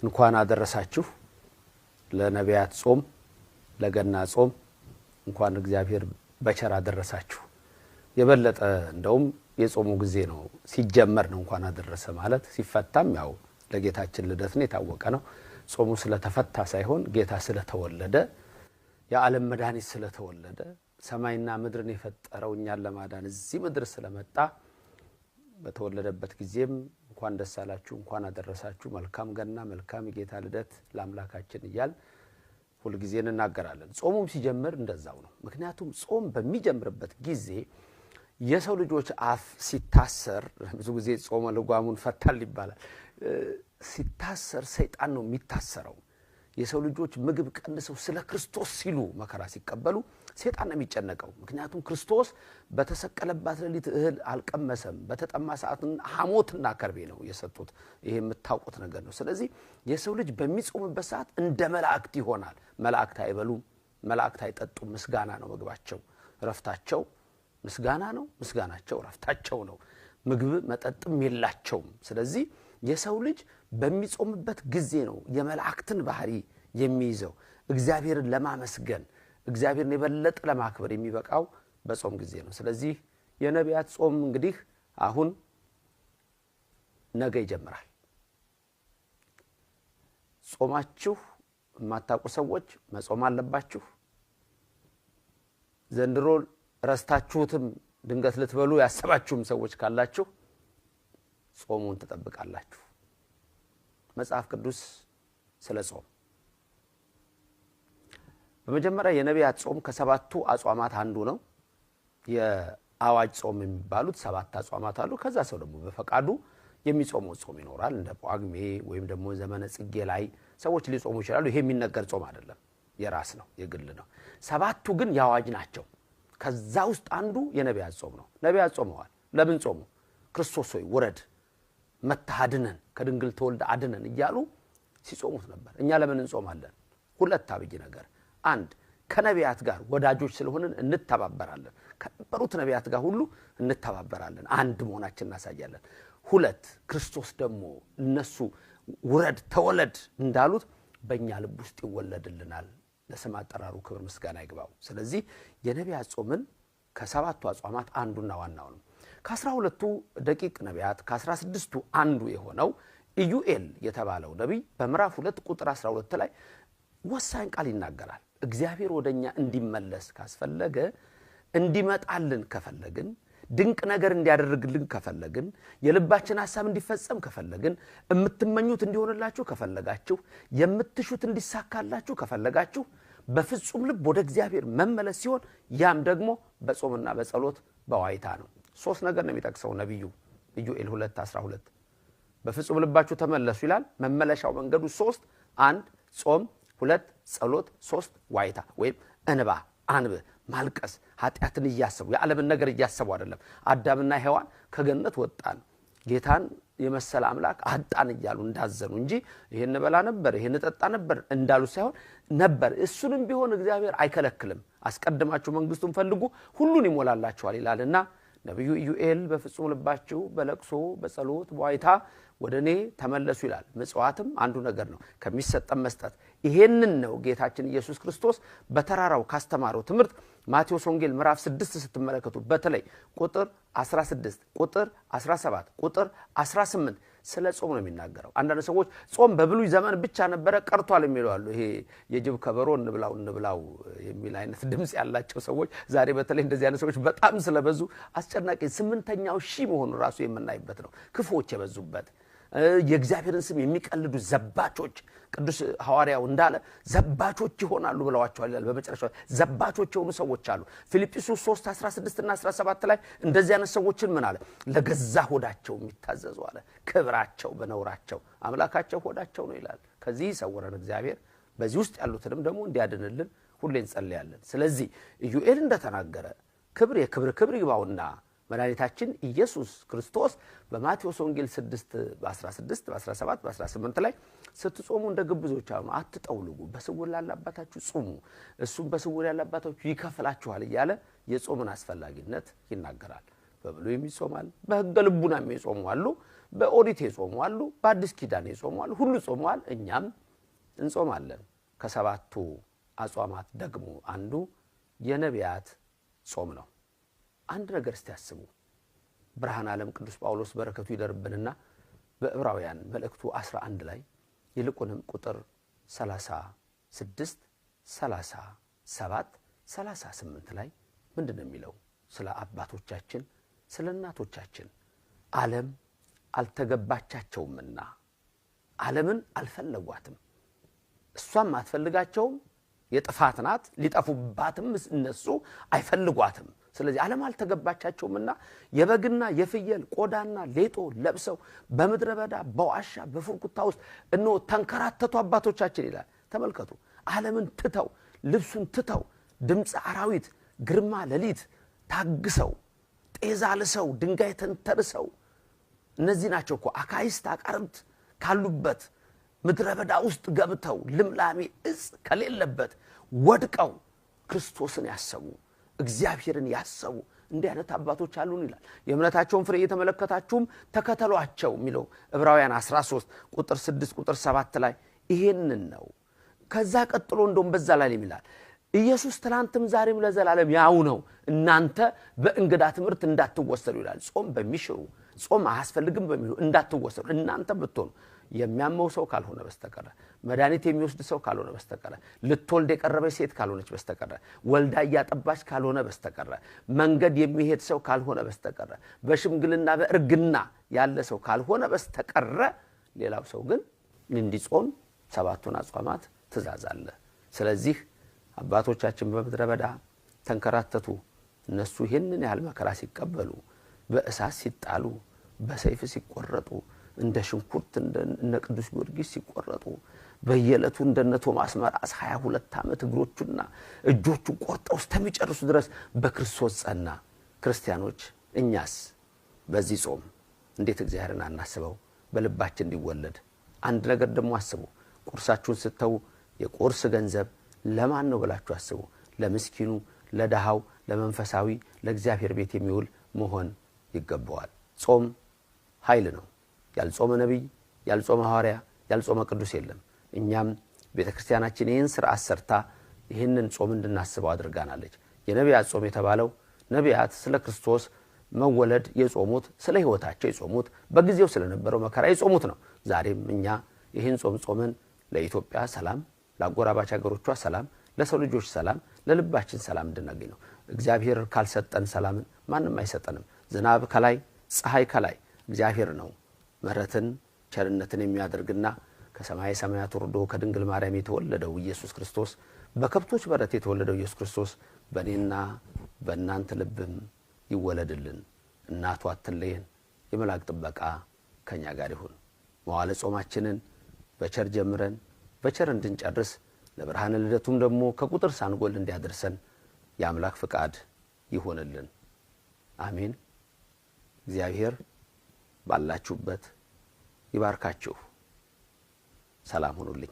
እንኳን አደረሳችሁ ለነቢያት ጾም ለገና ጾም እንኳን እግዚአብሔር በቸር አደረሳችሁ የበለጠ እንደውም የጾሙ ጊዜ ነው ሲጀመር ነው እንኳን አደረሰ ማለት ሲፈታም ያው ለጌታችን ልደት ነው የታወቀ ነው ጾሙ ስለተፈታ ሳይሆን ጌታ ስለተወለደ የዓለም መድኃኒት ስለተወለደ ሰማይና ምድርን የፈጠረው እኛን ለማዳን እዚህ ምድር ስለመጣ በተወለደበት ጊዜም እንኳን ደስ አላችሁ እንኳን አደረሳችሁ መልካም ገና መልካም ጌታ ልደት ለአምላካችን ይያል ሁሉ ጊዜ እንናገራለን ጾሙም ሲጀምር እንደዛው ነው ምክንያቱም ጾም በሚጀምርበት ጊዜ የሰው ልጆች አፍ ሲታሰር ብዙ ጊዜ ጾመ ልጓሙን ፈታል ይባላል ሲታሰር ሰይጣን ነው የሚታሰረው የሰው ልጆች ምግብ ቀንሰው ስለ ክርስቶስ ሲሉ መከራ ሲቀበሉ ሰይጣን ነው የሚጨነቀው ምክንያቱም ክርስቶስ በተሰቀለባት ሌሊት እህል አልቀመሰም በተጠማ ሰዓት ሐሞትና ከርቤ ነው የሰጡት ይሄ የምታውቁት ነገር ነው ስለዚህ የሰው ልጅ በሚጾምበት ሰዓት እንደ መላእክት ይሆናል መላእክት አይበሉም መላእክት አይጠጡም ምስጋና ነው ምግባቸው ረፍታቸው ምስጋና ነው ምስጋናቸው ረፍታቸው ነው ምግብ መጠጥም የላቸውም ስለዚህ የሰው ልጅ በሚጾምበት ጊዜ ነው የመላእክትን ባህሪ የሚይዘው እግዚአብሔርን ለማመስገን እግዚአብሔርን የበለጠ ለማክበር የሚበቃው በጾም ጊዜ ነው ስለዚህ የነቢያት ጾም እንግዲህ አሁን ነገ ይጀምራል ጾማችሁ ማታውቁ ሰዎች መጾም አለባችሁ ዘንድሮ ረስታችሁትም ድንገት ልትበሉ ያሰባችሁም ሰዎች ካላችሁ ጾሙን ተጠብቃላችሁ መጽሐፍ ቅዱስ ስለ ጾም በመጀመሪያ የነቢያት ጾም ከሰባቱ አጽዋማት አንዱ ነው የአዋጅ ጾም የሚባሉት ሰባት አጽዋማት አሉ ከዛ ሰው ደግሞ በፈቃዱ የሚጾመው ጾም ይኖራል እንደ ጳጉሜ ወይም ደግሞ ዘመነ ጽጌ ላይ ሰዎች ሊጾሙ ይችላሉ ይሄ የሚነገር ጾም አይደለም የራስ ነው የግል ነው ሰባቱ ግን ያዋጅ ናቸው ከዛ ውስጥ አንዱ የነቢያት ጾም ነው ነቢያት ጾመዋል ለምን ጾሙ ክርስቶስ ሆይ ውረድ መታደነን ከድንግል ተወልደ አድነን ይያሉ ሲጾሙት ነበር እኛ ለምን እንጾማለን ሁለት አብይ ነገር አንድ ከነቢያት ጋር ወዳጆች ስለሆነን እንተባበራለን ከበሩት ነቢያት ጋር ሁሉ እንተባበራለን አንድ መሆናችንን እናሳያለን ሁለት ክርስቶስ ደግሞ እነሱ ውረድ ተወለድ እንዳሉት በእኛ ልብ ውስጥ ይወለድልናል ለስም አጠራሩ ክብር ምስጋና ይግባው ስለዚህ የነቢያት ጾምን ከሰባቱ አጽዋማት አንዱና ዋናው ነው ከ12ቱ ደቂቅ ነቢያት ከ16ቱ አንዱ የሆነው ኢዩኤል የተባለው ነብይ በምዕራፍ 2 ቁጥር 12 ላይ ወሳኝ ቃል ይናገራል እግዚአብሔር ወደኛ እንዲመለስ ካስፈለገ እንዲመጣልን ከፈለግን ድንቅ ነገር እንዲያደርግልን ከፈለግን የልባችን ሐሳብ እንዲፈጸም ከፈለግን እምትመኙት እንዲሆንላችሁ ከፈለጋችሁ የምትሹት እንዲሳካላችሁ ከፈለጋችሁ በፍጹም ልብ ወደ እግዚአብሔር መመለስ ሲሆን ያም ደግሞ በጾምና በጸሎት በዋይታ ነው ሶስት ነገር ነው የሚጠቅሰው ነብዩ ኢዩኤል 2:12 በፍጹም ልባችሁ ተመለሱ ይላል መመለሻው መንገዱ 3 1 ጾም 2 ጸሎት 3 ዋይታ ወይም እንባ አንብ ማልቀስ ኃጢያትን ያያሰቡ የዓለምን ነገር ያያሰቡ አይደለም አዳምና ሔዋን ከገነት ወጣን ጌታን የመሰለ አምላክ አጣን ይያሉ እንዳዘኑ እንጂ ይሄን በላ ነበር ይሄን ተጣ ነበር እንዳሉ ሳይሆን ነበር እሱንም ቢሆን እግዚአብሔር አይከለክልም አስቀድማችሁ መንግስቱን ፈልጉ ሁሉን ይሞላላችኋል ይላልና ነብዩ ኢዩኤል በፍጹም ልባችሁ በለቅሶ በጸሎት በዋይታ ወደኔ ተመለሱ ይላል ምጽዋትም አንዱ ነገር ነው ከሚሰጠም መስጠት ይሄንን ነው ጌታችን ኢየሱስ ክርስቶስ በተራራው ካስተማረው ትምህርት ማቴዎስ ወንጌል ምዕራፍ 6 ስትመለከቱ በተለይ ቁጥር 16 ቁጥር 17 ቁጥር 18 ስለ ጾም ነው የሚናገረው አንዳንድ ሰዎች ጾም በብሉይ ዘመን ብቻ ነበር ቀርቷል የሚሉ አሉ ይሄ የጅብ ከበሮ እንብላው የሚል አይነት ድምጽ ያላቸው ሰዎች ዛሬ በተለይ እንደዚህ አይነት ሰዎች በጣም ስለበዙ አስጨናቂ 8ኛው ሺህ መሆኑ ራሱ የምናይበት ነው ክፉዎች የበዙበት የእግዚአብሔርን ስም የሚቀልዱ ዘባቾች ቅዱስ ሐዋርያው እንዳለ ዘባቾች ይሆናሉ ብለዋቸዋል ይላል በመጨረሻው ዘባቾች የሆኑ ሰዎች አሉ ፊልጵስዩስ 3:16 እና 17 ላይ እንደዚህ አይነት ሰዎችን ምን አለ ለገዛ ሆዳቸው የሚታዘዙ አለ ክብራቸው በነውራቸው አምላካቸው ሆዳቸው ነው ይላል ከዚህ ሰወረን እግዚአብሔር በዚህ ውስጥ ያሉትንም ደግሞ እንዲያድንልን ሁሌ እንጸልያለን ስለዚህ ኢዩኤል እንደተናገረ ክብር የክብር ይግባውና መድኃኒታችን ኢየሱስ ክርስቶስ በማቴዎስ ወንጌል 6:16 በ17 በ18 ላይ ስትጾሙ እንደ ግብዞች አትጠውልጉ በስውር ላላባታችሁ ጾሙ እሱም በስውር ያላባታችሁ ይከፍላችኋል ይያለ የጾምን አስፈላጊነት ይናገራል በብሉይም ይጾማል በሕገ ልቡናም ይጾሙ አሉ በኦሪት የጾሙ አሉ፣ በአዲስ ኪዳን የጾሙ አሉ። ሁሉ ጾመዋል፣ እኛም እንጾማለን። ከሰባቱ አጽዋማት ደግሞ አንዱ የነቢያት ጾም ነው። አንድ ነገር እስቲ ያስቡ። ብርሃን ዓለም ቅዱስ ጳውሎስ በረከቱ ይደርብንና በዕብራውያን መልእክቱ 11 ላይ ይልቁንም ቁጥር 36 37 38 ላይ ምንድነው የሚለው? ስለ አባቶቻችን ስለ እናቶቻችን ዓለም አልተገባቻቸውምና ዓለምን አልፈለጓትም፣ እሷም አትፈልጋቸውም፣ የጥፋት ናት፣ ሊጠፉባትም እነሱ አይፈልጓትም። ስለዚህ ዓለም አልተገባቻቸውምና የበግና የፍየል ቆዳና ሌጦ ለብሰው በምድረ በዳ በዋሻ በፍርኩታ ውስጥ እነሆ ተንከራተቱ አባቶቻችን ይላል። ተመልከቱ። ዓለምን ትተው ልብሱን ትተው ድምፅ አራዊት ግርማ ሌሊት ታግሰው ጤዛ ልሰው ድንጋይ ተንተርሰው እነዚህ ናቸው እኮ አካይስት አቃርብት ካሉበት ምድረ በዳ ውስጥ ገብተው ልምላሜ እጽ ከሌለበት ወድቀው ክርስቶስን ያሰቡ እግዚአብሔርን ያሰቡ እንዲህ አይነት አባቶች አሉን ይላል። የእምነታቸውን ፍሬ እየተመለከታችሁም ተከተሏቸው የሚለው ዕብራውያን 13 ቁጥር 6 ቁጥር 7 ላይ ይሄንን ነው። ከዛ ቀጥሎ እንደውም በዛ ላይ ይላል ኢየሱስ ትላንትም ዛሬም ለዘላለም ያው ነው፣ እናንተ በእንግዳ ትምህርት እንዳትወሰዱ ይላል። ጾም በሚሽሩ ጾም አያስፈልግም በሚሉ እንዳትወሰዱ እናንተ ብትሆኑ የሚያመው ሰው ካልሆነ በስተቀር መድኃኒት የሚወስድ ሰው ካልሆነ በስተቀር ልትወልድ የቀረበች ሴት ካልሆነች በስተቀር ወልዳ ያጠባች ካልሆነ በስተቀር መንገድ የሚሄድ ሰው ካልሆነ በስተቀር በሽምግልና በእርግና ያለ ሰው ካልሆነ በስተቀር ሌላው ሰው ግን እንዲጾም ሰባቱን አጽዋማት ትእዛዝ አለ። ስለዚህ አባቶቻችን በምድረ በዳ ተንከራተቱ። እነሱ ይሄንን ያህል መከራ ሲቀበሉ በእሳት ሲጣሉ በሰይፍ ሲቆረጡ እንደ ሽንኩርት እንደ ቅዱስ ጊዮርጊስ ሲቆረጡ በየለቱ እንደ ቶማስ መራስ 22 ዓመት እግሮቹና እጆቹ ቆርጠው እስከሚጨርሱ ድረስ በክርስቶስ ጸና። ክርስቲያኖች እኛስ በዚህ ጾም እንዴት እግዚአብሔርን አናስበው? በልባችን እንዲወለድ አንድ ነገር ደግሞ አስቡ። ቁርሳችሁን ስተው የቁርስ ገንዘብ ለማን ነው ብላችሁ አስቡ። ለምስኪኑ፣ ለደሃው፣ ለመንፈሳዊ ለእግዚአብሔር ቤት የሚውል መሆን ይገባዋል። ጾም ኃይል ነው። ያልጾመ ነብይ ያልጾመ ሐዋርያ ያልጾመ ቅዱስ የለም። እኛም ቤተክርስቲያናችን ይህን ሥርዓት ሰርታ ይህንን ጾም እንድናስበው አድርጋናለች። የነቢያት ጾም የተባለው ነቢያት ስለ ክርስቶስ መወለድ የጾሙት ስለ ሕይወታቸው የጾሙት በጊዜው ስለነበረው መከራ የጾሙት ነው። ዛሬም እኛ ይህን ጾም ጾመን ለኢትዮጵያ ሰላም፣ ለአጎራባች ሀገሮቿ ሰላም፣ ለሰው ልጆች ሰላም፣ ለልባችን ሰላም እንድናገኝ ነው። እግዚአብሔር ካልሰጠን ሰላምን ማንም አይሰጠንም። ዝናብ ከላይ ፀሐይ ከላይ እግዚአብሔር ነው ምሕረትን ቸርነትን የሚያደርግና ከሰማይ ሰማያት ወርዶ ከድንግል ማርያም የተወለደው ኢየሱስ ክርስቶስ በከብቶች በረት የተወለደው ኢየሱስ ክርስቶስ በእኔና በእናንተ ልብም ይወለድልን። እናቱ አትለየን። የመላእክት ጥበቃ ከኛ ጋር ይሁን። መዋዕለ ጾማችንን በቸር ጀምረን በቸር እንድንጨርስ ለብርሃነ ልደቱም ደግሞ ከቁጥር ሳንጎል እንዲያደርሰን የአምላክ ፍቃድ ይሁንልን። አሜን። እግዚአብሔር ባላችሁበት ይባርካችሁ። ሰላም ሁኑልኝ።